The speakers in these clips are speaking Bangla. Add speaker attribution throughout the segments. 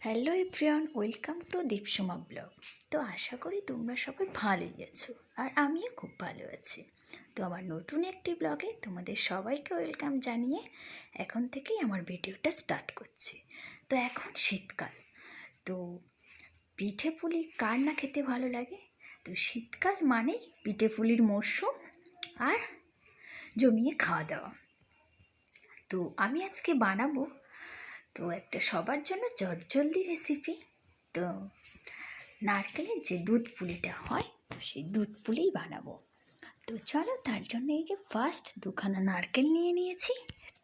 Speaker 1: Hello everyone, welcome to Deepsoma blog. তো আশা করি তোমরা সবাই ভালোই আছো, আর আমিও খুব ভালো আছি। তো আমার নতুন একটি ব্লগে তোমাদের সবাইকে ওয়েলকাম জানিয়ে এখন থেকেই আমার ভিডিওটা স্টার্ট করছি। তো এখন শীতকাল, তো পিঠে পুলি কার না খেতে ভালো লাগে। তো শীতকাল মানেই পিঠে পুলির মরশুম আর জমিয়ে খাওয়া দাওয়া। তো আমি আজকে বানাবো তো একটা সবার জন্য জলদি রেসিপি। তো নারকেলের যে দুধ পুলিটা হয়, তো সেই দুধ পুলিই বানাবো। তো চলো, তার জন্য এই যে ফার্স্ট দুখানা নারকেল নিয়ে নিয়েছি।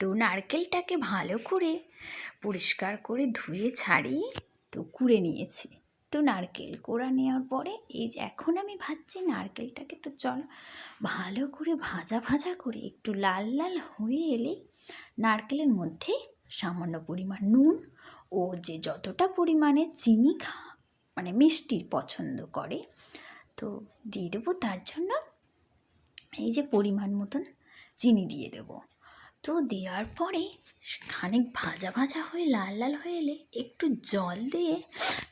Speaker 1: তো নারকেলটাকে ভালো করে পরিষ্কার করে ধুয়ে ছাড়িয়ে তো কুড়ে নিয়েছি। তো নারকেল কোড়া নেওয়ার পরে এই যে এখন আমি ভাজছি নারকেলটাকে। তো চলো ভালো করে ভাজা ভাজা করে একটু লাল লাল হয়ে এলে নারকেলের মধ্যে সামান্য পরিমাণ নুন ও যে যতটা পরিমাণে চিনি মানে মিষ্টি পছন্দ করে তো দিয়ে দেবো। তার জন্য এই যে পরিমাণ মতন চিনি দিয়ে দেব। তো দেওয়ার পরে খানিক ভাজা ভাজা হয়ে লাল লাল হয়ে এলে একটু জল দিয়ে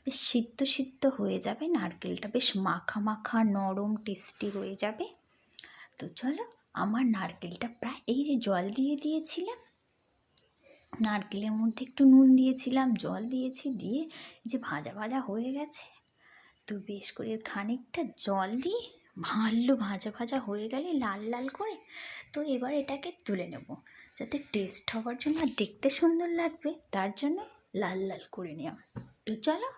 Speaker 1: বেশ সিদ্ধ সিদ্ধ হয়ে যাবে, নারকেলটা বেশ মাখা মাখা নরম টেস্টি হয়ে যাবে। তো চলো, আমার নারকেলটা প্রায় এই যে জল দিয়ে দিয়েছিলাম, নারকেলের মধ্যে একটু নুন দিয়েছিলাম, জল দিয়েছি, দিয়ে যে ভাজা ভাজা হয়ে গেছে। তো বেশ করে খানিকটা জল দিয়ে ভালো ভাজা ভাজা হয়ে গেলে লাল লাল করে, তো এবার এটাকে তুলে নেব, যাতে টেস্ট হওয়ার জন্য আর দেখতে সুন্দর লাগবে, তার জন্য লাল লাল করে নেওয়া। তো চলো,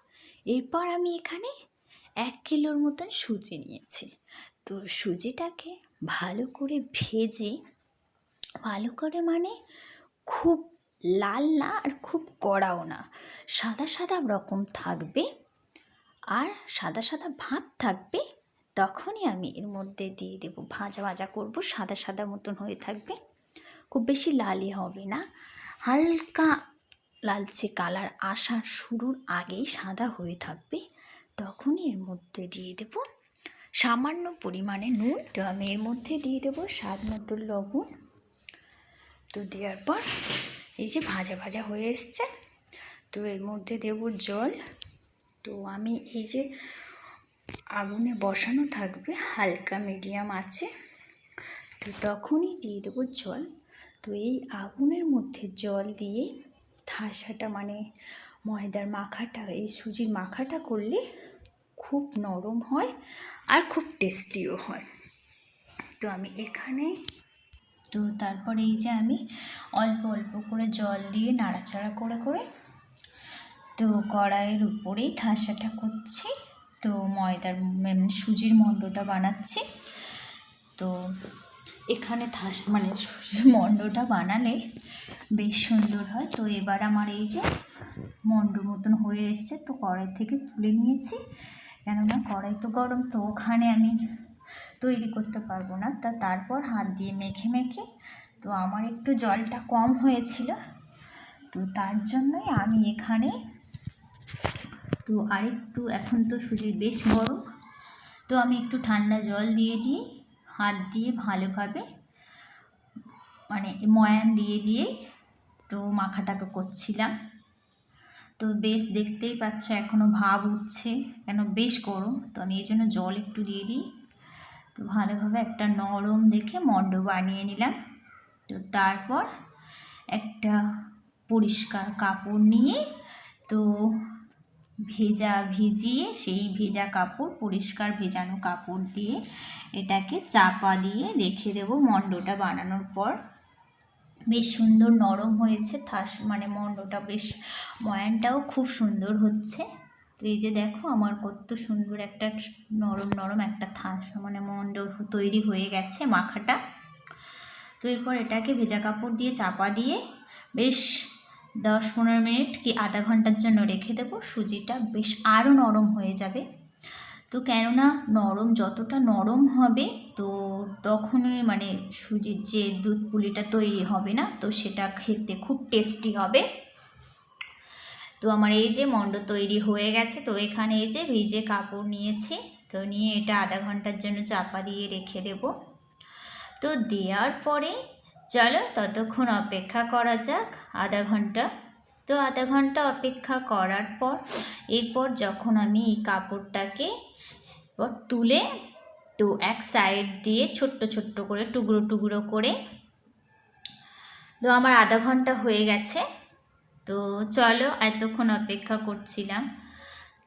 Speaker 1: এরপর আমি এখানে 1 কিলোর মতন সুজি নিয়েছি। তো সুজিটাকে ভালো করে ভেজে, ভালো করে মানে খুব লাল না আর খুব কড়াও না, সাদা সাদা রকম থাকবে, আর সাদা সাদা ভাব থাকবে। তখনই আমি এর মধ্যে দিয়ে দেবো, ভাজা ভাজা করবো, সাদা সাদা মতন হয়ে থাকবে, খুব বেশি লালই হবে না, হালকা লালচে কালার আসার শুরুর আগেই সাদা হয়ে থাকবে। তখনই এর মধ্যে দিয়ে দেবো সামান্য পরিমাণে নুন। তো আমি এর মধ্যে দিয়ে দেবো স্বাদ মতো লবণ। তো দেওয়ার পর এই যে ভাজা ভাজা হয়ে এসছে, তো এর মধ্যে দেব জল। তো আমি এই যে আগুনে বসানো থাকবে হালকা মিডিয়াম আছে, তো তখনই দিয়ে দেবো জল। তো এই আগুনের মধ্যে জল দিয়ে ঠাসাটা মানে ময়দার মাখাটা, এই সুজির মাখাটা করলে খুব নরম হয় আর খুব টেস্টিও হয়। তো আমি এখানে তো তারপর এই যে আমি অল্প অল্প করে জল দিয়ে নাড়াচাড়া করে করে তো কড়াইয়ের উপরেই ঠাসাটা করছি। তো ময়দার সুজির মণ্ডটা বানাচ্ছি। তো এখানে মানে সুজির মণ্ডটা বানালে বেশ সুন্দর হয়। তো এবার আমার এই যে মণ্ড মতন হয়ে এসছে, তো কড়াই থেকে তুলে নিয়েছি, কেননা কড়াই তো গরম, তো ওখানে আমি তৈরি করতে পারবো না। তারপর হাত দিয়ে মেখে মেখে, তো আমার একটু জলটা কম হয়েছিল, তো তার জন্যই আমি এখানে তো আরেকটু, এখন তো সুজি বেশ গরম, তো আমি একটু ঠান্ডা জল দিয়ে হাত দিয়ে ভালোভাবে মানে ময়ান দিয়ে তো মাখাটাকে করছিলাম। তো বেশ দেখতেই পাচ্ছ এখনও ভাব উঠছে, কেন বেশ গরম, তো আমি এই জন্য জল একটু দিয়ে দিই। তো ভালোভাবে একটা নরম দেখে মণ্ড বানিয়ে নিলাম। তো তারপর একটা পরিষ্কার কাপড় নিয়ে, তো ভিজিয়ে সেই ভেজা কাপড়, পরিষ্কার ভেজানো কাপড় দিয়ে এটাকে চাপা দিয়ে রেখে দেবো। মণ্ডটা বানানোর পর বেশ সুন্দর নরম হয়েছে, মানে মণ্ডটা বেশ ময়ানটাও খুব সুন্দর হচ্ছে। তো এই যে দেখো আমার কত সুন্দর একটা নরম নরম একটা মানে মণ্ড তৈরি হয়ে গেছে মাখাটা। তো এরপর এটাকে ভেজা কাপড় দিয়ে চাপা দিয়ে বেশ 10-15 মিনিট কি আধা ঘন্টার জন্য রেখে দেবো। সুজিটা বেশ আরও নরম হয়ে যাবে। তো কেননা নরম যতটা নরম হবে, তো তখনই মানে সুজির যে দুধ পুলিটা তৈরি হবে না, তো সেটা খেতে খুব টেস্টি হবে। তো আমার এই যে মণ্ড তৈরি হয়ে গেছে। তো এখানে এই যে ভিজে কাপড় নিয়েছি, তো নিয়ে এটা আধা ঘন্টার জন্য চাপা দিয়ে রেখে দেব। তো দেওয়ার পরে চলো ততক্ষণ অপেক্ষা করা যাক আধা ঘন্টা। তো আধা ঘন্টা অপেক্ষা করার পর এরপর যখন আমি এই কাপড়টাকে তুলে তো এক সাইড দিয়ে ছোট্ট ছোট্ট করে টুকরো টুকরো করে, তো আমার আধা ঘন্টা হয়ে গেছে। তো চলো, এতক্ষণ অপেক্ষা করছিলাম।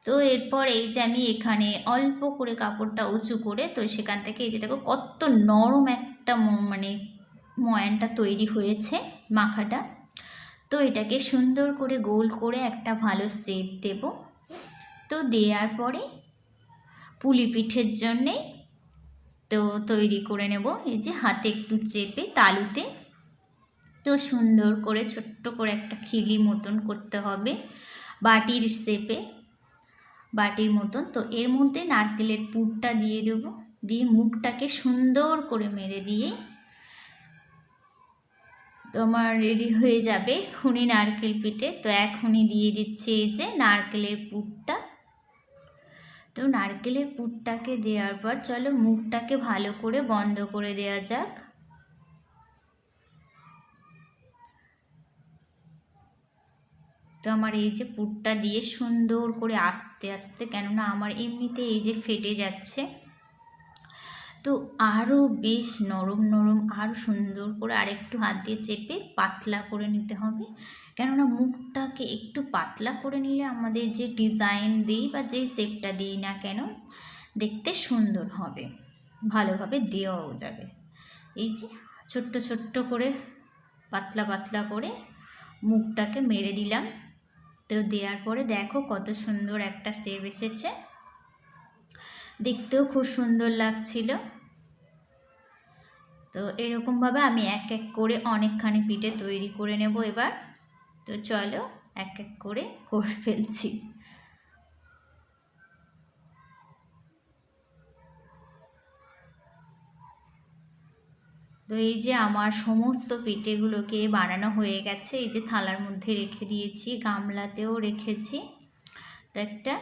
Speaker 1: তো এরপর এই যে আমি এখানে অল্প করে কাপড়টা উঁচু করে, তো সেখান থেকে এই যে দেখো কত নরম একটা মানে ময়ানটা তৈরি হয়েছে মাখাটা। তো এটাকে সুন্দর করে গোল করে একটা ভালো শেপ দেব। তো দেওয়ার পরে পুলি পিঠের জন্যে তো তৈরি করে নেব। এই যে হাতে একটু চেপে তালুতে তো সুন্দর করে ছোট্ট করে একটা খিলি মতন করতে হবে, বাটির শেপে, বাটির মতন। তো এর মধ্যে নারকেলের পুরটা দিয়ে দেবো, দিয়ে মুখটাকে সুন্দর করে মেরে দিয়ে তো আমার রেডি হয়ে যাবে খুনি নারকেল পিঠে। তো এখনই দিয়ে দিচ্ছি এই যে নারকেলের পুরটা। তো নারকেলের পুরটাকে দেওয়ার পর চলো মুখটাকে ভালো করে বন্ধ করে দেওয়া যাক। তো আমার এই যে পুরটা দিয়ে সুন্দর করে আস্তে আস্তে, কেননা আমার এমনিতে এই যে ফেটে যাচ্ছে, তো আরও বেশ নরম নরম আরও সুন্দর করে আরেকটু হাত দিয়ে চেপে পাতলা করে নিতে হবে। কেননা মুখটাকে একটু পাতলা করে নিলে আমাদের যে ডিজাইন দিই বা যেই শেপটা দিই না কেন দেখতে সুন্দর হবে, ভালোভাবে দেওয়াও যাবে। এই যে ছোট্ট ছোট্ট করে পাতলা পাতলা করে মুখটাকে মেরে দিলাম। তো দেওয়ার পরে দেখো কত সুন্দর একটা শেপ এসেছে, দেখতেও খুব সুন্দর লাগছিল। তো এরকমভাবে আমি এক এক করে অনেকখানি পিঠে তৈরি করে নেব এবার। তো চলো এক এক করে ফেলছি। তো এই যে আমার সমস্ত পিঠেগুলোকে বানানো হয়ে গেছে। এই যে থালার মধ্যে রেখে দিয়েছি, গামলাতেও রেখেছি, তো একটা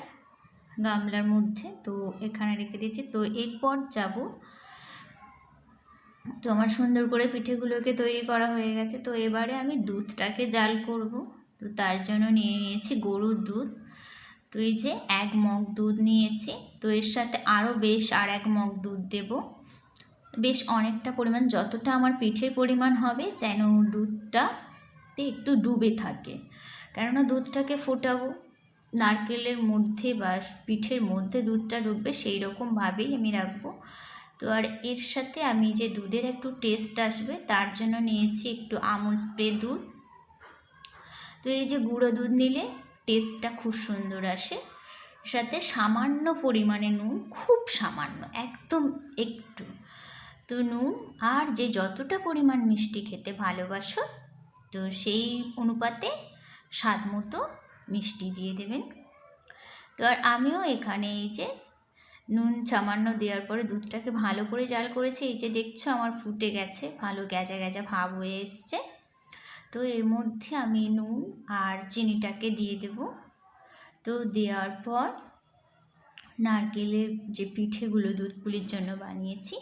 Speaker 1: গামলার মধ্যে তো এখানে রেখে দিয়েছি। তো এরপর যাব, তো আমার সুন্দর করে পিঠেগুলোকে তৈরি করা হয়ে গেছে। তো এবারে আমি দুধটাকে জাল করব। তো তার জন্য নিয়ে নিয়েছি গরুর দুধ। তো এই যে 1 মগ দুধ নিয়েছি। তো এর সাথে আরও বেশ আর 1 মগ দুধ দেব, বেশ অনেকটা পরিমাণ, যতটা আমার পিঠের পরিমাণ হবে যেন দুধটাতে একটু ডুবে থাকে, কেননা দুধটাকে ফোটাবো নারকেলের মধ্যে বা পিঠের মধ্যে দুধটা ডুববে সেই রকমভাবেই আমি রাখবো। তো আর এর সাথে আমি যে দুধের একটু টেস্ট আসবে তার জন্য নিয়েছি একটু আমুল স্প্রে দুধ। তো এই যে গুঁড়ো দুধ নিলে টেস্টটা খুব সুন্দর আসে। সাথে সামান্য পরিমাণে নুন, খুব সামান্য, একদম একটু, তো নুন আর যে যতটা পরিমাণ মিষ্টি খেতে ভালোবাসো তো সেই অনুপাতে স্বাদ মতো মিষ্টি দিয়ে দেবেন। তো আর আমিও এখানে এই যে নুন সামান্য দেওয়ার পরে দুধটাকে ভালো করে জাল করেছি। এই যে দেখছো আমার ফুটে গেছে, ভালো গ্যাজা গ্যাজা ভাব হয়ে এসছে। তো এর মধ্যে আমি নুন আর চিনিটাকে দিয়ে দেব। তো দেওয়ার পর নারকেলের যে পিঠেগুলো দুধ পুলির জন্য বানিয়েছি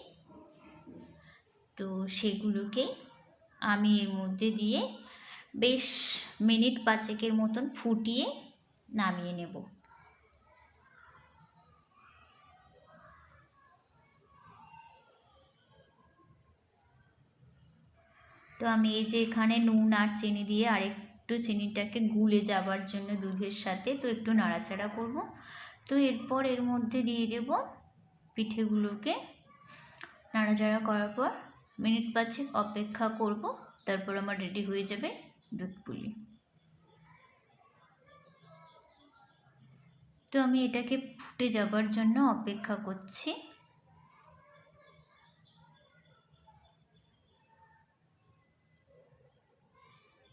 Speaker 1: তো সেগুলোকে আমি এর মধ্যে দিয়ে বেশ মিনিট 5 মতন ফুটিয়ে নামিয়ে নেব। তো আমি এই যে এখানে নুন আর চিনি দিয়ে আরেকটু চিনিটাকে গুলে যাবার জন্য দুধের সাথে তো একটু নাড়াচাড়া করব। তো এরপর এর মধ্যে দিয়ে দেব পিঠেগুলোকে। নাড়াচাড়া করার পর মিনিট 5 অপেক্ষা করব, তারপর আমার রেডি হয়ে যাবে দুধ পুলি। তো আমি এটাকে ফুটে যাবার জন্য অপেক্ষা করছি।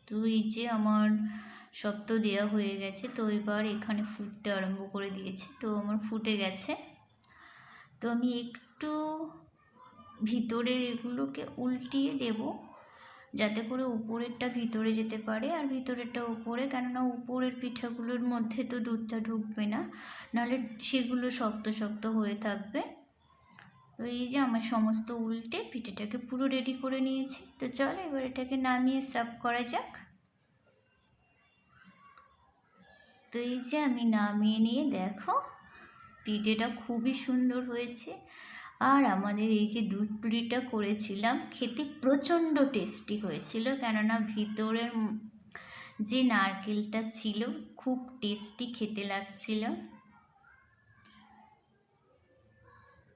Speaker 1: তো এই যে আমার সব তো দেওয়া হয়ে গেছে। তো এবার এখানে ফুটতে আরম্ভ করে দিয়েছে, তো আমার ফুটে গেছে। তো আমি একটু ভিতরের এগুলোকে উল্টিয়ে দেব যাতে করে উপরেরটা ভিতরে যেতে পারে আর ভিতরেরটা উপরে, কেননা উপরের পিঠাগুলোর মধ্যে তো দুধটা ঢুকবে না, নাহলে সেগুলো শক্ত শক্ত হয়ে থাকবে। তো এই যে আমার সমস্ত উল্টে পিঠেটাকে পুরো রেডি করে নিয়েছি। তো চলো এবার এটাকে নামিয়ে সার্ভ করা যাক। তো এই যে আমি নামিয়ে নিয়ে দেখো পিঠেটা খুবই সুন্দর হয়েছে। আর আমাদের এই যে দুধ পুলিটা করেছিলাম খেতে প্রচণ্ড টেস্টি হয়েছিল, কেননা ভিতরের যে নারকেলটা ছিল খুব টেস্টি খেতে লাগছিল।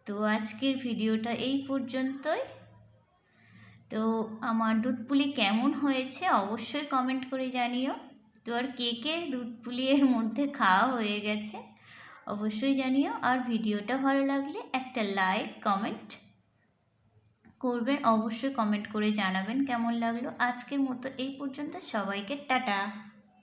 Speaker 1: তো আজকের ভিডিওটা এই পর্যন্তই। তো আমার দুধ পুলি কেমন হয়েছে অবশ্যই কমেন্ট করে জানিও। তো আর কে কে দুধ পুলি এর মধ্যে খাওয়া হয়ে গেছে অবশ্যই জানিও। আর ভিডিওটা ভালো লাগলে একটা লাইক কমেন্ট করবেন, অবশ্যই কমেন্ট করে জানাবেন কেমন লাগলো। আজকের মতো এই পর্যন্ত, সবাইকে টাটা।